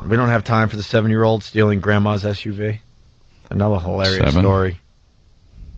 We don't have time for the 7-year-old stealing grandma's SUV. Another hilarious story.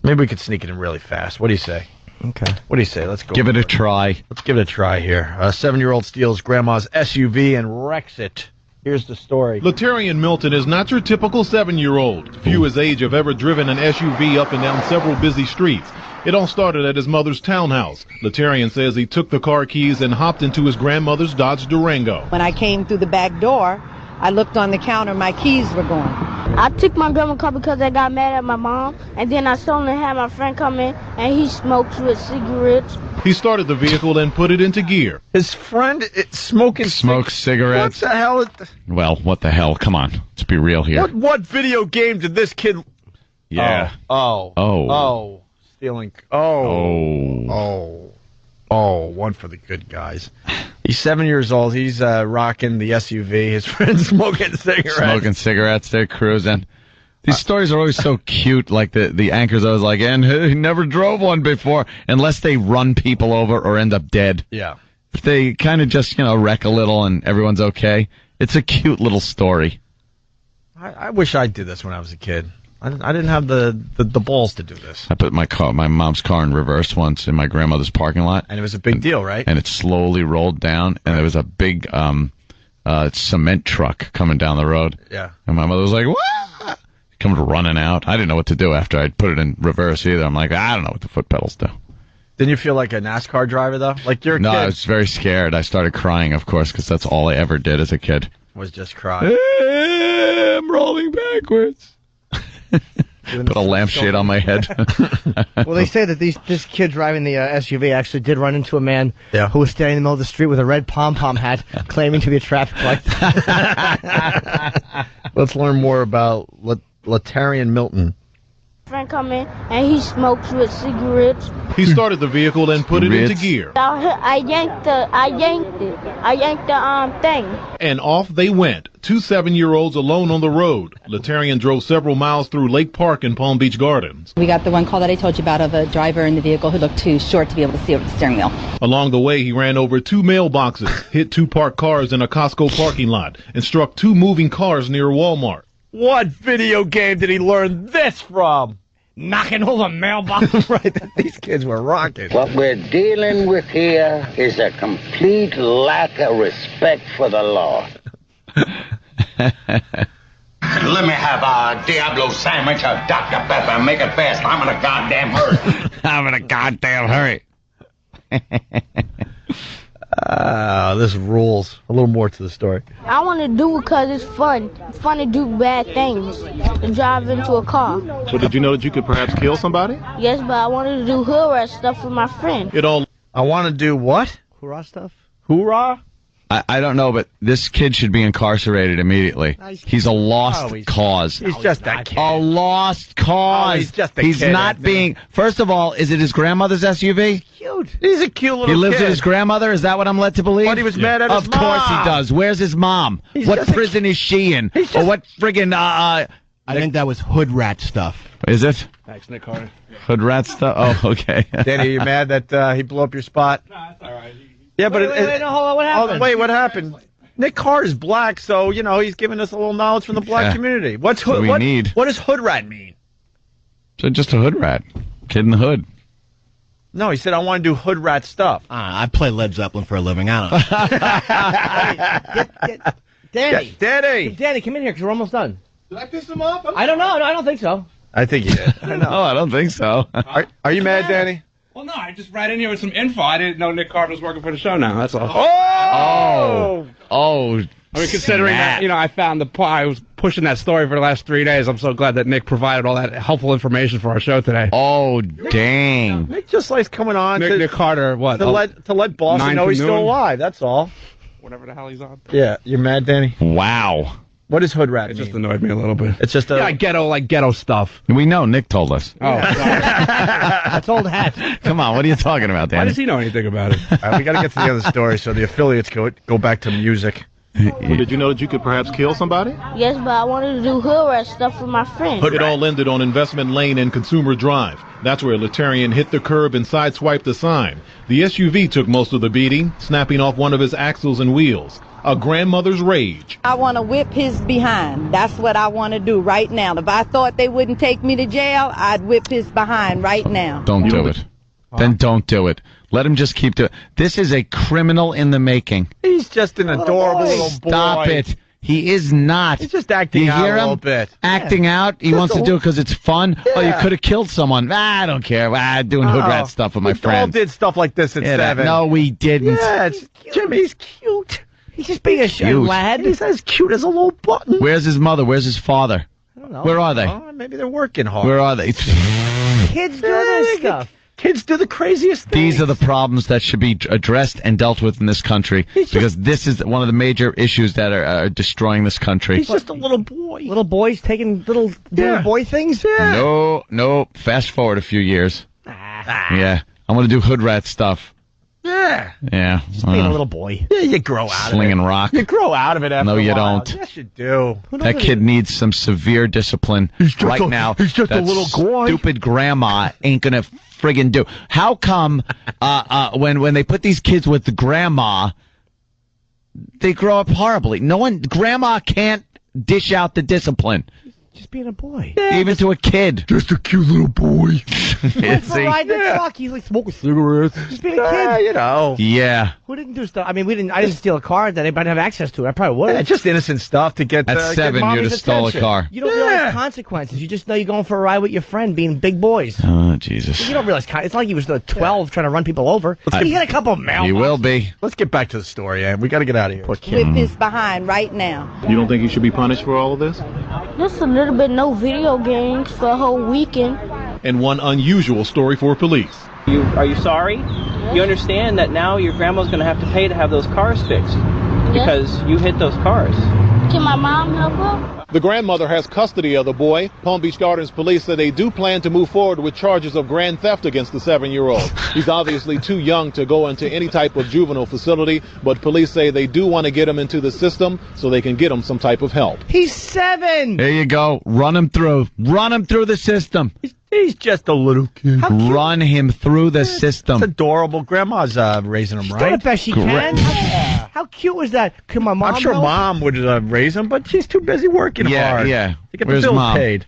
Maybe we could sneak it in really fast. What do you say? Okay. What do you say? Let's go. Give it a try. Let's give it a try here. A 7-year-old steals grandma's SUV and wrecks it. Here's the story. Letarian Milton is not your typical 7-year-old. Few his age have ever driven an SUV up and down several busy streets. It all started at his mother's townhouse. Letarian says he took the car keys and hopped into his grandmother's Dodge Durango. When I came through the back door, I looked on the counter, my keys were gone. I took my grandma's car because I got mad at my mom, and then I saw and had my friend come in, and he smokes with cigarettes. He started the vehicle and put it into gear. His friend smokes cigarettes. What the hell? Well, what the hell? Come on. Let's be real here. What video game did this kid... Yeah. Oh. Stealing... Oh, one for the good guys. He's 7 years old. He's rocking the SUV. His friend's smoking cigarettes. They're cruising. These stories are always so cute. Like the anchor's always like, and he never drove one before, unless they run people over or end up dead. Yeah. If they kind of just, wreck a little and everyone's okay, it's a cute little story. I wish I did this when I was a kid. I didn't have the balls to do this. I put my mom's car in reverse once in my grandmother's parking lot. And it was a big deal, right? And it slowly rolled down, and there was a big cement truck coming down the road. Yeah. And my mother was like, what? Comes running out. I didn't know what to do after I'd put it in reverse either. I'm like, I don't know what the foot pedals do. Didn't you feel like a NASCAR driver, though? Like you're a kid. No, I was very scared. I started crying, of course, because that's all I ever did as a kid. Was just cry. I'm rolling backwards. Put a lampshade on my head. Well, they say that this kid driving the SUV actually did run into a man who was standing in the middle of the street with a red pom-pom hat, claiming to be a traffic light. Let's learn more about Letarian Milton. Friend come in, and he smokes with cigarettes. He started the vehicle and put it into gear. I yanked the thing. And off they went. 2 7-year-olds alone on the road. Letarian drove several miles through Lake Park and Palm Beach Gardens. We got the one call that I told you about of a driver in the vehicle who looked too short to be able to see over the steering wheel. Along the way, he ran over 2 mailboxes, hit 2 parked cars in a Costco parking lot, and struck 2 moving cars near Walmart. What video game did he learn this from? Knocking over mailboxes. Right, these kids were rocking. What we're dealing with here is a complete lack of respect for the law. Let me have a Diablo sandwich, a Dr. Pepper, and make it fast. I'm in a goddamn hurry. I'm in a goddamn hurry. This rules. A little more to the story. I want to do it because it's fun. It's fun to do bad things. To drive into a car. So did you know that you could perhaps kill somebody? Yes, but I wanted to do hood rat stuff with my friend. I want to do what? Hoorah stuff? Hoorah? I don't know, but this kid should be incarcerated immediately. He's a lost cause. He's just a kid. A lost cause. He's just a He's kid. not being... First of all, is it his grandmother's SUV? Cute. He's a cute little kid. He lives with his grandmother? Is that what I'm led to believe? But he was mad at his Of course mom. he does. Where's his mom? What prison is she in? Or what friggin'... I think that was hood rat stuff. Is it? Thanks, Nik Carter. Hood rat stuff? Oh, okay. Danny, are you mad that he blew up your spot? No, that's all right. Yeah, but Wait, no, hold on. What happened? What happened? Nik Carter's black, so, he's giving us a little knowledge from the black community. What does hood rat mean? So just a hood rat. Kid in the hood. No, he said, I want to do hood rat stuff. I play Led Zeppelin for a living. I don't know. Danny, come in here because we're almost done. Did I piss him off? I don't know. No, I don't think so. I think you did. No, I don't think so. Are you mad, Danny? Well, no, I just right in here with some info. I didn't know Nik Carter was working for the show now. That's all. Oh. I mean, considering that, I found I was pushing that story for the last 3 days. I'm so glad that Nick provided all that helpful information for our show today. Oh, dang. Nick just likes coming on Nik Carter, what? To let Boston know he's still alive, that's all. Whatever the hell he's on. Yeah, you're mad, Danny? Wow. What does hood rat mean? It just annoyed me a little bit. It's just ghetto stuff. We know. Nick told us. Oh, sorry. That's old hat. Come on, what are you talking about, Danny? Why does he know anything about it? All right, we got to get to the other story, so the affiliates go back to music. Well, did you know that you could perhaps kill somebody? Yes, but I wanted to do hood rat stuff with my friend. It all ended on Investment Lane and Consumer Drive. That's where Letarian hit the curb and sideswiped the sign. The SUV took most of the beating, snapping off one of his axles and wheels. A grandmother's rage. I want to whip his behind. That's what I want to do right now. If I thought they wouldn't take me to jail, I'd whip his behind right now. Don't do it. Then don't do it. Let him just keep doing it. This is a criminal in the making. He's just an adorable little boy. Stop it. He is not. He's just acting out a little bit. Acting out? He wants to do it because it's fun? Yeah. Oh, you could have killed someone. I don't care. Doing hood rat stuff with my friends. We all did stuff like this at 7. No, we didn't. Yeah, Jimmy's cute. He's just being a lad. He's as cute as a little button. Where's his mother? Where's his father? I don't know. Where are they? Maybe they're working hard. Where are they? Kids do this stuff. Kids do the craziest things. These are the problems that should be addressed and dealt with in this country, because this is one of the major issues that are destroying this country. He's just a little boy. Little boys taking little boy things? Yeah. No. Fast forward a few years. Yeah. I want to do hood rat stuff. Yeah. Yeah. Just being a little boy. Yeah, you grow out of it. Slinging rock. You grow out of it after a while. No, you don't. Yes, you do. That kid needs some severe discipline right now. He's just a little boy. Stupid grandma ain't gonna friggin' do. How come when they put these kids with the grandma, they grow up horribly? Grandma can't dish out the discipline. Just being a boy. Yeah, even to a kid. Just a cute little boy. Ride the truck. He's like smoking cigarettes. Just being a kid. You know. Yeah. Who didn't do stuff? I mean, I didn't steal a car that anybody have access to. I probably would. Yeah, just innocent stuff to get. At 7, you'd have stole a car. You don't realize consequences. You just know you're going for a ride with your friend, being big boys. Oh, Jesus. You don't realize it's like he was 12 trying to run people over. He hit a couple of mailboxes. He will be. Let's get back to the story, and we got to get out of here. Whip his behind right now. You don't think he should be punished for all of this? Just a little bit, no video games for a whole weekend. And one unusual story for police. Are you sorry? You understand that now your grandma's going to have to pay to have those cars fixed because you hit those cars. Can my mom help her? The grandmother has custody of the boy. Palm Beach Gardens police say they do plan to move forward with charges of grand theft against the 7-year-old. He's obviously too young to go into any type of juvenile facility, but police say they do want to get him into the system so they can get him some type of help. He's 7. There you go. Run him through. Run him through the system. He's just a little kid. Run him through the system. It's adorable. Grandma's raising him right. Doing the best she can. How cute was that? Can my mom I'm sure help? Mom would raise him, but she's too busy working hard. Yeah. To get Where's the bills Mom? paid.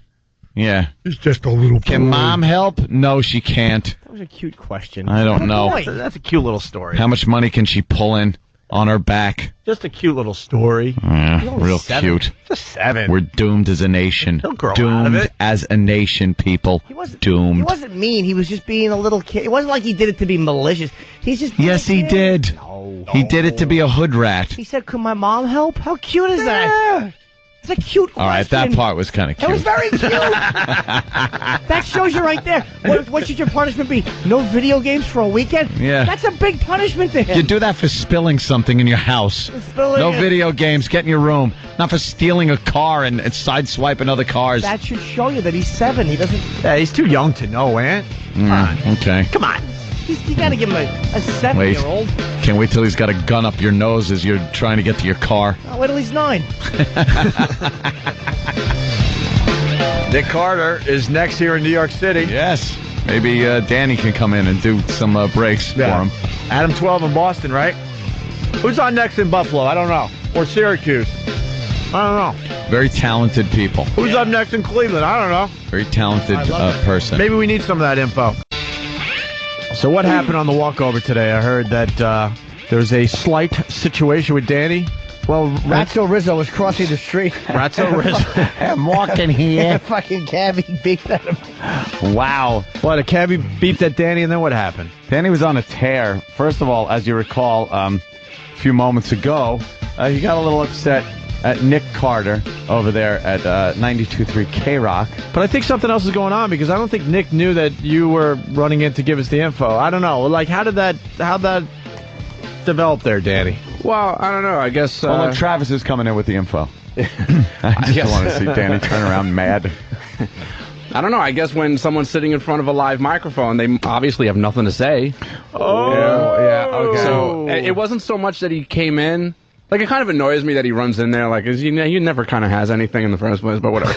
Yeah. He's just a little boy. Can Mom help? No, she can't. That was a cute question. I don't know. That's a cute little story. How much money can she pull in on her back? Just a cute little story. Yeah, real 7. cute. Just 7. We're doomed as a nation. He'll grow doomed out of it. as a nation, people. Doomed. He wasn't mean. He was just being a little kid. It wasn't like he did it to be malicious. He's just. Yes, he did. No. He did it to be a hood rat. He said, "Could my mom help?" How cute is that? It's a cute question. All right, that part was kind of cute. It was very cute. That shows you right there. What should your punishment be? No video games for a weekend? Yeah. That's a big punishment to him. You do that for spilling something in your house. No video games. Get in your room. Not for stealing a car and sideswiping other cars. That should show you that he's 7. He doesn't. Yeah, he's too young to know, Aunt. Okay. Come on. You got to give him a 7-year-old. Can't wait till he's got a gun up your nose as you're trying to get to your car. Oh, wait till he's 9. Nik Carter is next here in New York City. Yes. Maybe Danny can come in and do some breaks for him. Adam 12 in Boston, right? Who's on next in Buffalo? I don't know. Or Syracuse? I don't know. Very talented people. Who's up next in Cleveland? I don't know. Very talented person. Maybe we need some of that info. So what happened on the walkover today? I heard that there's a slight situation with Danny. Well, Ratso Rizzo was crossing the street. Ratso Rizzo. I'm walking here. Fucking cabbie beeped at him. Wow. What, a cabbie beeped at Danny, and then what happened? Danny was on a tear. First of all, as you recall, a few moments ago, he got a little upset at Nik Carter over there at 92.3 K-Rock. But I think something else is going on, because I don't think Nick knew that you were running in to give us the info. I don't know. Like, how'd that develop there, Danny? Well, I don't know. I guess... Well, look, Travis is coming in with the info. I just want to see Danny turn around mad. I don't know. I guess when someone's sitting in front of a live microphone, they obviously have nothing to say. Oh! Yeah, okay. So it wasn't so much that he came in. Like, it kind of annoys me that he runs in there, like, he never kind of has anything in the first place, but whatever.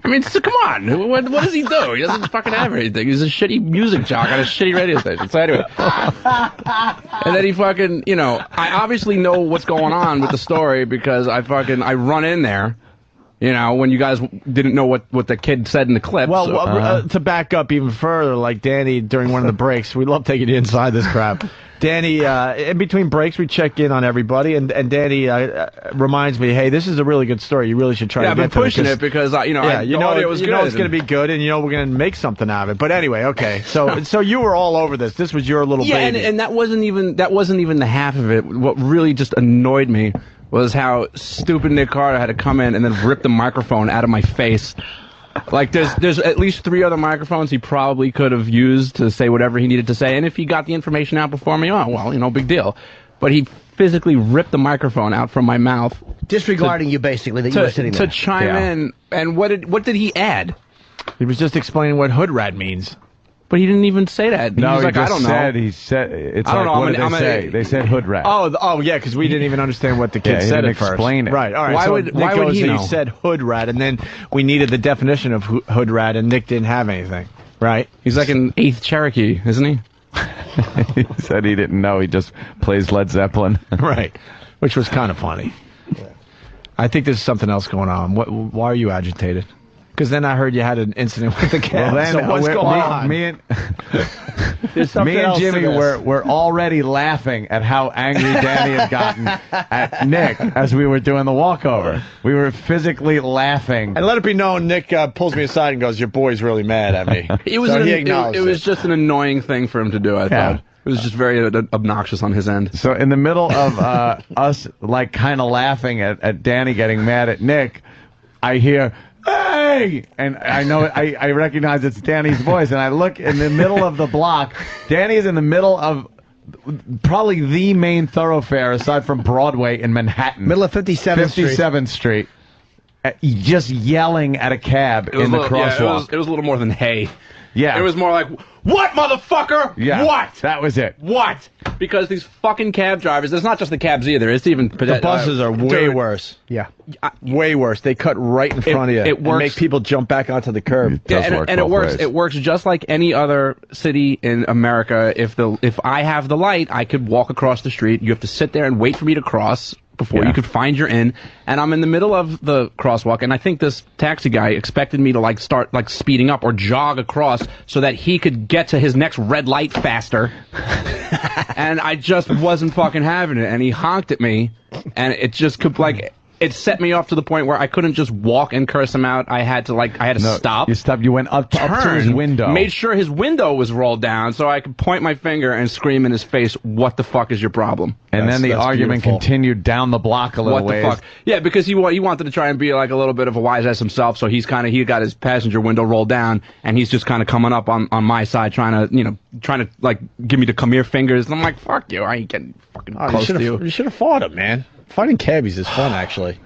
I I mean, so come on. What does he do? He doesn't fucking have anything. He's a shitty music jock on a shitty radio station. So anyway. And then he fucking, you know, I obviously know what's going on with the story because I run in there, you know, when you guys didn't know what the kid said in the clip. Well, so. To back up even further, like Danny, during one of the breaks, we love taking you inside this crap. Danny, in between breaks, we check in on everybody, and Danny reminds me, hey, this is a really good story. You really should try to get to it. I've been pushing it because, I know it's going to be good, and you know we're going to make something out of it. But anyway, okay. So you were all over this. This was your little baby. Yeah, and that wasn't even the half of it. What really just annoyed me was how stupid Nik Carter had to come in and then rip the microphone out of my face. Like, there's at least 3 other microphones he probably could have used to say whatever he needed to say, and if he got the information out before me, oh, well, you know, big deal. But he physically ripped the microphone out from my mouth. Disregarding you, basically, that you were sitting there. To chime in, and what did he add? He was just explaining what hood rat means. But he didn't even say that. He was like, I don't know. He said, it's I don't like, know. what did they say? They said hood rat. Oh, yeah, because we didn't even understand what the kid said at first. Explain it. Right, all right. Why so would he know? He said hood rat, and then we needed the definition of hood rat, and Nick didn't have anything. Right? He's like an 8th Cherokee, isn't he? He said he didn't know. He just plays Led Zeppelin. Right. Which was kind of funny. Yeah. I think there's something else going on. Why are you agitated? Because then I heard you had an incident with the cat. Well, then, so what's going on? Me and Jimmy were already laughing at how angry Danny had gotten at Nick as we were doing the walkover. We were physically laughing. And let it be known, Nick pulls me aside and goes, "Your boy's really mad at me." It was just an annoying thing for him to do, I thought. It was just very obnoxious on his end. So in the middle of us, like, kind of laughing at Danny getting mad at Nick, I hear, "Hey!" And I know, I recognize it's Danny's voice, and I look in the middle of the block. Danny's in the middle of probably the main thoroughfare aside from Broadway in Manhattan. Middle of 57th Street. Just yelling at a cab in the crosswalk. Yeah, it was a little more than hey. Yeah. It was more like, what, motherfucker? Yeah. What? That was it. What? Because these fucking cab drivers, it's not just the cabs either. It's even... The buses are way worse. Yeah. Way worse. They cut right in front of you. It works. And make people jump back onto the curb. It works. It works just like any other city in America. If I have the light, I could walk across the street. You have to sit there and wait for me to cross before you could find your in, and I'm in the middle of the crosswalk, and I think this taxi guy expected me to start speeding up or jog across so that he could get to his next red light faster. And I just wasn't fucking having it, and he honked at me, and it just it set me off to the point where I couldn't just walk and curse him out. I had to stop. You stopped. You went up to his window. Made sure his window was rolled down so I could point my finger and scream in his face, "What the fuck is your problem?" And then the argument continued down the block a little ways. What the fuck? Yeah, because he wanted to try and be like a little bit of a wise ass himself, so he got his passenger window rolled down, and he's just kind of coming up on my side, trying to like give me the come here fingers. And I'm like, fuck you, I ain't getting fucking close to you. You should have fought him, man. Fighting cabbies is fun, actually.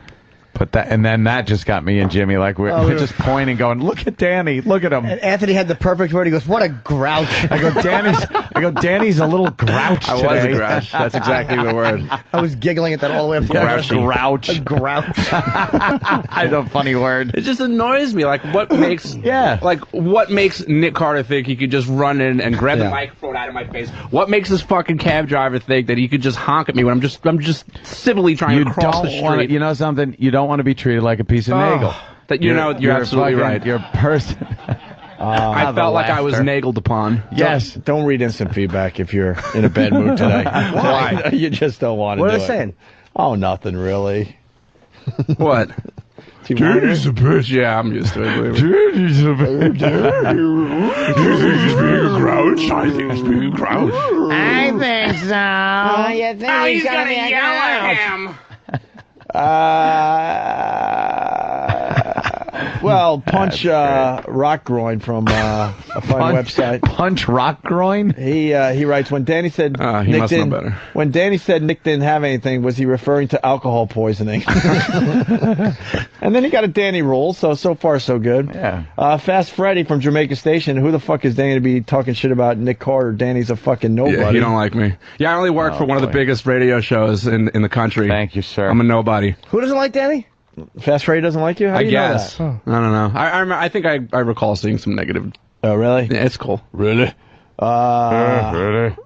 And then that just got me and Jimmy, like, we're just pointing, going, "Look at Danny, look at him." And Anthony had the perfect word. He goes, "What a grouch." I go, Danny's a little grouch today. I was a grouch. That's exactly the word. I was giggling at that all the way up. Grouch. A grouch. I know, funny word. It just annoys me. Like, what makes Nik Carter think he could just run in and grab the microphone out of my face? What makes this fucking cab driver think that he could just honk at me when I'm just civilly trying to cross the street? You know something? You don't want to be treated like a piece of nagel. You're absolutely right. You're a person. I felt like I was nagled upon. Yes. Don't read instant feedback if you're in a bad mood today. Why? You just don't want to do it. What are they saying? Oh, nothing really. What? Danny's a bitch. Yeah, I'm used to it. Danny's a bitch. He's being a grouch. I think he's being a grouch. I think so. Oh, you think he's gonna yell at him? Well, Punch Rock Groin from a fine website. Punch Rock Groin? He writes, when Danny said he must know better. When Danny said Nick didn't have anything, was he referring to alcohol poisoning? And then he got a Danny roll, so far so good. Yeah. Fast Freddy from Jamaica Station. Who the fuck is Danny to be talking shit about Nik Carter? Danny's a fucking nobody. Yeah, you don't like me. Yeah, I only work for one of the biggest radio shows in the country. Thank you, sir. I'm a nobody. Who doesn't like Danny? Fast Freddy doesn't like you? How do I you guess. know that? I don't know. I think I recall seeing some negative. Oh, really? Yeah, it's cool. Really? And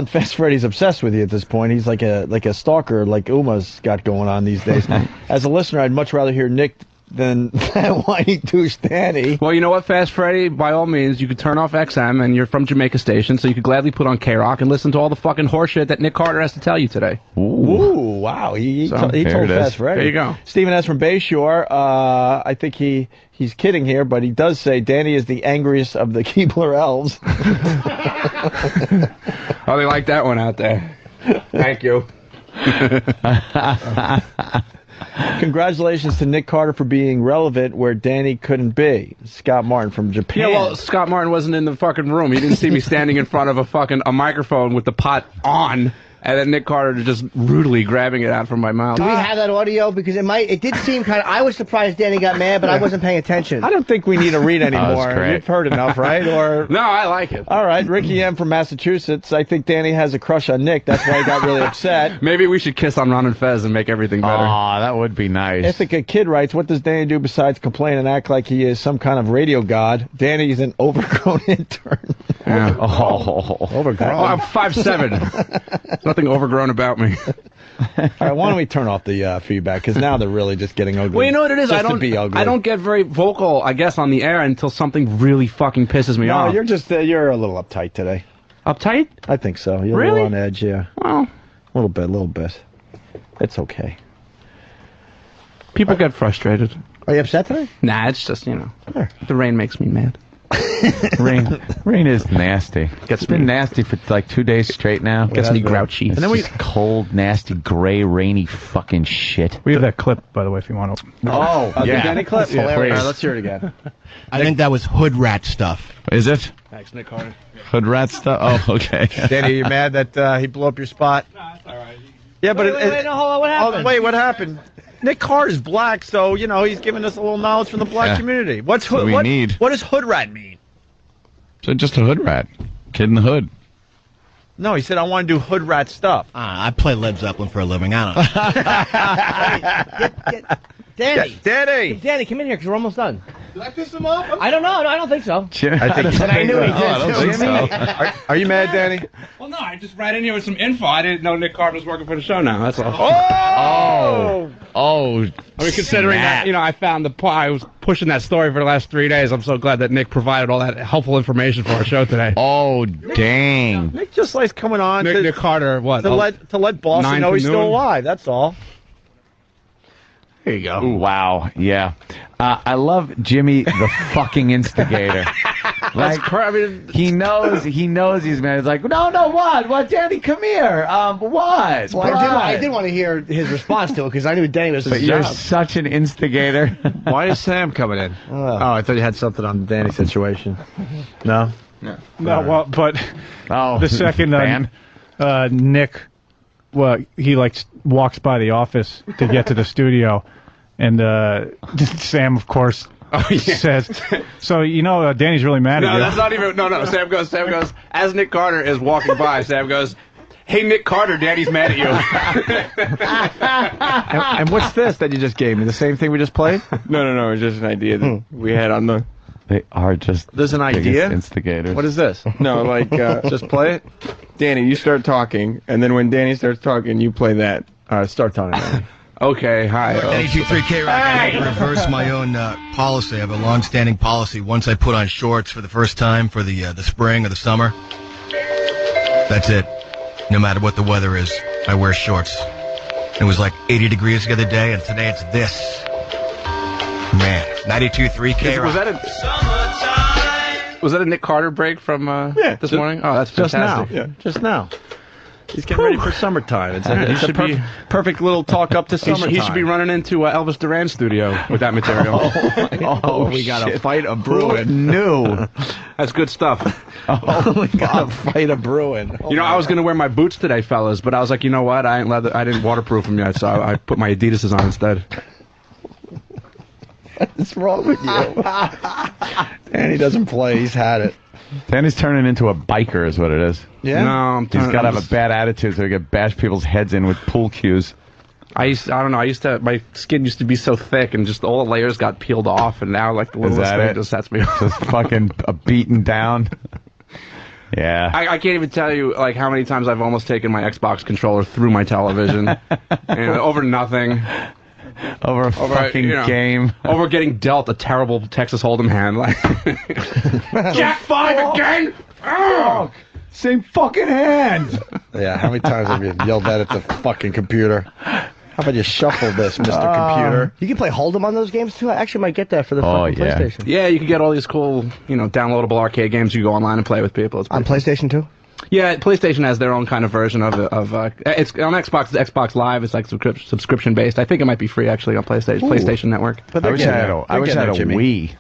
Fast Freddy's obsessed with you at this point. He's like a stalker, like Uma's got going on these days. As a listener, I'd much rather hear Nick than that whiny douche Danny. Well, you know what, Fast Freddy? By all means, you could turn off XM, and you're from Jamaica Station, so you could gladly put on K-Rock and listen to all the fucking horseshit that Nik Carter has to tell you today. Ooh, wow. He told Fast Freddy. There you go. Stephen S. from Bayshore. I think he's kidding here, but he does say Danny is the angriest of the Keebler elves. Oh, they like that one out there. Thank you. Congratulations to Nik Carter for being relevant where Danny couldn't be. Scott Martin from Japan. Yeah, well, Scott Martin wasn't in the fucking room. He didn't see me standing in front of a microphone with the pot on, and then Nik Carter just rudely grabbing it out from my mouth. Do we have that audio? Because it did seem kind of. I was surprised Danny got mad, but I wasn't paying attention. I don't think we need to read anymore. You've heard enough, right? Or no, I like it. All right, Ricky M. from Massachusetts. I think Danny has a crush on Nick. That's why he got really upset. Maybe we should kiss on Ron and Fez and make everything better. Aw, that would be nice. Ithaca Kid writes, what does Danny do besides complain and act like he is some kind of radio god? Danny's an overgrown intern. Yeah. Overgrown. Oh, I'm 5'7". There's nothing overgrown about me. All right, why don't we turn off the feedback? Because now they're really just getting ugly. Well, you know what it is? Just to be ugly. I don't get very vocal, I guess, on the air until something really fucking pisses me off. No, you're just you're a little uptight today. Uptight? I think so. You're Really? a little on edge, yeah. Well, a little bit. It's okay. People get frustrated. Are you upset today? Nah, it's just, the rain makes me mad. Rain is nasty. It's been nasty for like 2 days straight now. Gets me grouchy. And then we cold, nasty, gray, rainy fucking shit. We have that clip, by the way, if you want to. Oh, The Danny clip? Yeah, All please. right, let's hear it again. I think that was hood rat stuff. Is it? Thanks, Nik Carter. Hood rat stuff? Oh, okay. Danny, you mad that he blew up your spot? No, that's all right. Yeah, but Wait, no, hold on. What happened? Oh, wait, what happened? Nik Carter's black, so he's giving us a little knowledge from the black Yeah. community. What's hood? What we need. What does hood rat mean? So just a hood rat. Kid in the hood. No, he said I want to do hood rat stuff. I play Led Zeppelin for a living. I don't know. Danny, come in here because we're almost done. Did I piss him off? I don't know. I don't think so. I think I knew he did. I don't think so. Are you mad, Danny? Well, no, I just ran in here with some info. I didn't know Nik Carter was working for the show now. That's all. Oh. I mean, considering that, I found I was pushing that story for the last 3 days. I'm so glad that Nick provided all that helpful information for our show today. Oh, dang. Nick just likes coming on Nik Carter, what? to let Boston 9 know to he's still noon? alive. That's all. There you go. Ooh, wow, yeah. I love Jimmy the fucking instigator. He knows he's mad. He's like, no, what, Danny, come here. What? Well, I did want to hear his response to it because I knew Danny was. But you're such an instigator. Why is Sam coming in? Oh, I thought you had something on the Danny situation. No? No, well, but Oh, the second Nick, he walks by the office to get to the studio, and Sam, of course, says, "So Danny's really mad at you." No, that's not even. No. Sam goes. As Nik Carter is walking by, Sam goes, "Hey, Nik Carter, Danny's mad at you." And what's this that you just gave me? The same thing we just played? No. It's just an idea that we had on the. They are just There's an idea? instigators. What is this? No, Just play it? Danny, you start talking, and then when Danny starts talking, you play that. Start talking, Danny. Okay, hi. 92.3 K-Rock. I reverse my own policy. I have a long-standing policy. Once I put on shorts for the first time for the spring or the summer, that's it. No matter what the weather is, I wear shorts. It was like 80 degrees the other day, and today it's this. Man, 92.3 K-Rock. Was that a Nik Carter break from this morning? Oh, that's Just now. fantastic. Yeah. Just now. He's getting ready for summertime. It's a perfect little talk up to summertime. He should be running into Elvis Duran's studio with that material. We got to fight a brewing. New. That's good stuff. We got to fight a brewing. I was going to wear my boots today, fellas, but I was like, you know what? I didn't waterproof them yet, so I put my Adidas's on instead. What's wrong with you? Danny doesn't play. He's had it. Danny's turning into a biker is what it is. Yeah? No, He's got to have a bad attitude so he can bash people's heads in with pool cues. I don't know. My skin used to be so thick, and just all the layers got peeled off, and now like the littlest thing just sets me off. Just fucking beaten down. Yeah. I can't even tell you like how many times I've almost taken my Xbox controller through my television, and over nothing. Over a fucking game. Over getting dealt a terrible Texas Hold'em hand. Like Jack 5 again. Oh, same fucking hand. Yeah, how many times have you yelled that at the fucking computer? How about you shuffle this, Mr. Computer? You can play Hold'em on those games too. I actually might get that for the fucking PlayStation. Yeah, you can get all these cool, downloadable arcade games. You go online and play with people. It's on PlayStation too. Yeah, PlayStation has their own kind of version of it's on Xbox. It's Xbox Live. It's like subscription based. I think it might be free actually on PlayStation Network. But I wish I had a Wii.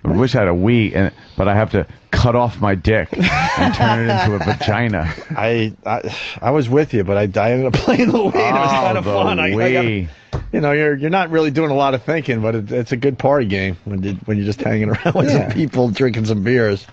I wish I had a Wii, but I have to cut off my dick and turn it into a vagina. I was with you, but I ended up playing the Wii. And it was kind of fun. Wii. You're not really doing a lot of thinking, but it's a good party game when you're just hanging around with some people drinking some beers.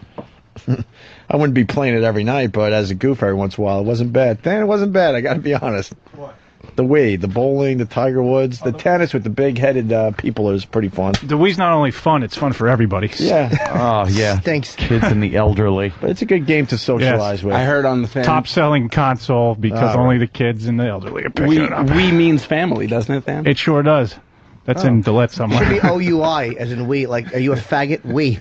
I wouldn't be playing it every night, but as a goof every once in a while, it wasn't bad. Dan, it wasn't bad. I got to be honest. What? The Wii, the bowling, the Tiger Woods, the tennis with the big-headed people is pretty fun. The Wii's not only fun; it's fun for everybody. Yeah. Oh yeah. Thanks. Kids and the elderly. But it's a good game to socialize with. I heard on the thing. Top-selling console because only the kids and the elderly are picking it up. Wii means family, doesn't it, Dan? It sure does. That's in Dillette somewhere. It should be OUI, as in we. Like, are you a faggot? We.